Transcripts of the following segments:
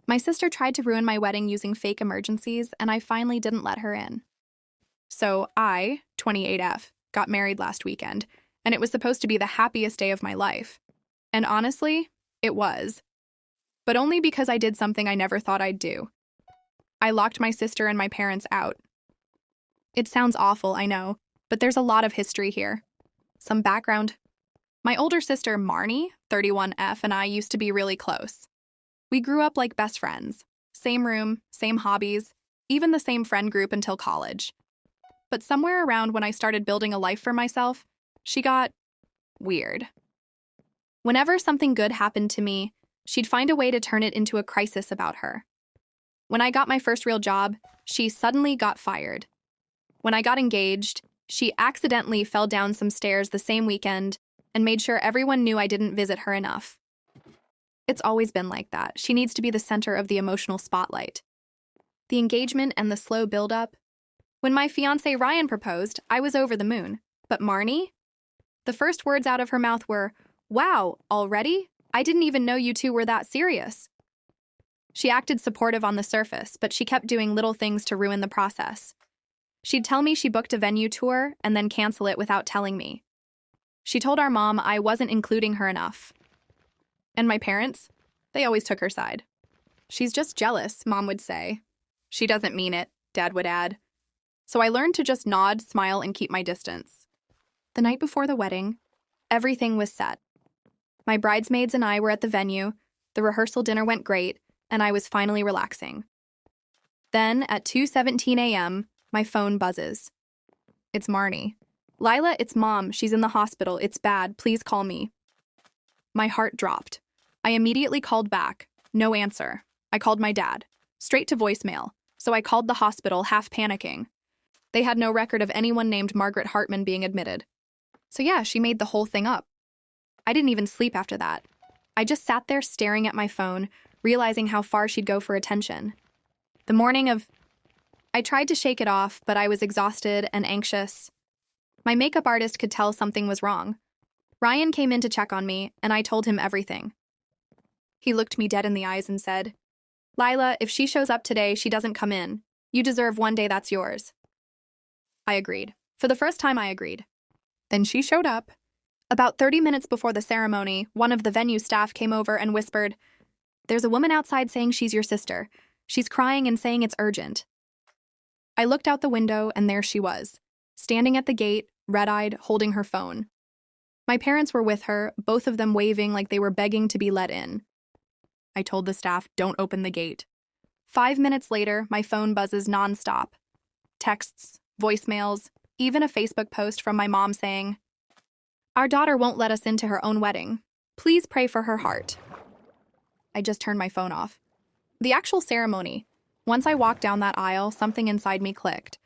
My sister tried to ruin my wedding using fake emergencies, and I finally didn't let her in. So I, 28F, got married last weekend, and it was supposed to be the happiest day of my life. And honestly, it was. But only because I did something I never thought I'd do. I locked my sister and my parents out. It sounds awful, I know, but there's a lot of history here. Some background. My older sister, Marnie, 31F, and I used to be really close. We grew up like best friends. Same room, same hobbies, even the same friend group until college. But somewhere around when I started building a life for myself, she got weird. Whenever something good happened to me, she'd find a way to turn it into a crisis about her. When I got my first real job, she suddenly got fired. When I got engaged, she accidentally fell down some stairs the same weekend and made sure everyone knew I didn't visit her enough. It's always been like that. She needs to be the center of the emotional spotlight. The engagement and the slow build-up. When my fiancé Ryan proposed, I was over the moon. But Marnie? The first words out of her mouth were, "Wow, already? I didn't even know you two were that serious." She acted supportive on the surface, but she kept doing little things to ruin the process. She'd tell me she booked a venue tour and then cancel it without telling me. She told our mom I wasn't including her enough. And my parents? They always took her side. "She's just jealous," Mom would say. "She doesn't mean it," Dad would add. So I learned to just nod, smile, and keep my distance. The night before the wedding, everything was set. My bridesmaids and I were at the venue, the rehearsal dinner went great, and I was finally relaxing. Then, at 2:17 a.m., my phone buzzes. It's Marnie. "Lila, it's Mom. She's in the hospital. It's bad. Please call me." My heart dropped. I immediately called back. No answer. I called my dad. Straight to voicemail. So I called the hospital, half panicking. They had no record of anyone named Margaret Hartman being admitted. So yeah, she made the whole thing up. I didn't even sleep after that. I just sat there staring at my phone, realizing how far she'd go for attention. The morning of... I tried to shake it off, but I was exhausted and anxious. My makeup artist could tell something was wrong. Ryan came in to check on me, and I told him everything. He looked me dead in the eyes and said, "Lila, if she shows up today, she doesn't come in. You deserve one day that's yours." I agreed. For the first time, I agreed. Then she showed up. About 30 minutes before the ceremony, one of the venue staff came over and whispered, "There's a woman outside saying she's your sister. She's crying and saying it's urgent." I looked out the window, and there she was, standing at the gate, red-eyed, holding her phone. My parents were with her, both of them waving like they were begging to be let in. I told the staff, "Don't open the gate." 5 minutes later, my phone buzzes nonstop. Texts, voicemails, even a Facebook post from my mom saying, "Our daughter won't let us into her own wedding. Please pray for her heart." I just turned my phone off. The actual ceremony. Once I walked down that aisle, something inside me clicked.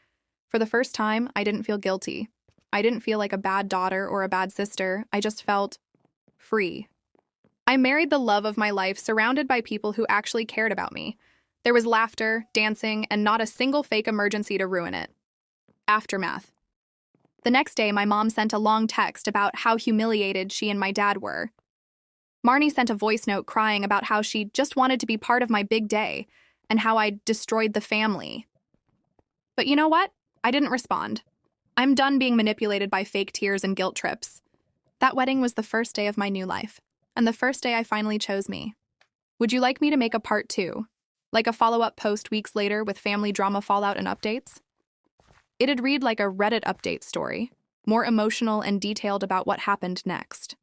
For the first time, I didn't feel guilty. I didn't feel like a bad daughter or a bad sister. I just felt free. I married the love of my life, surrounded by people who actually cared about me. There was laughter, dancing, and not a single fake emergency to ruin it. Aftermath. The next day, my mom sent a long text about how humiliated she and my dad were. Marnie sent a voice note crying about how she just wanted to be part of my big day and how I destroyed the family. But you know what? I didn't respond. I'm done being manipulated by fake tears and guilt trips. That wedding was the first day of my new life, and the first day I finally chose me. Would you like me to make a part 2? Like a follow-up post weeks later with family drama fallout and updates? It'd read like a Reddit update story, more emotional and detailed about what happened next.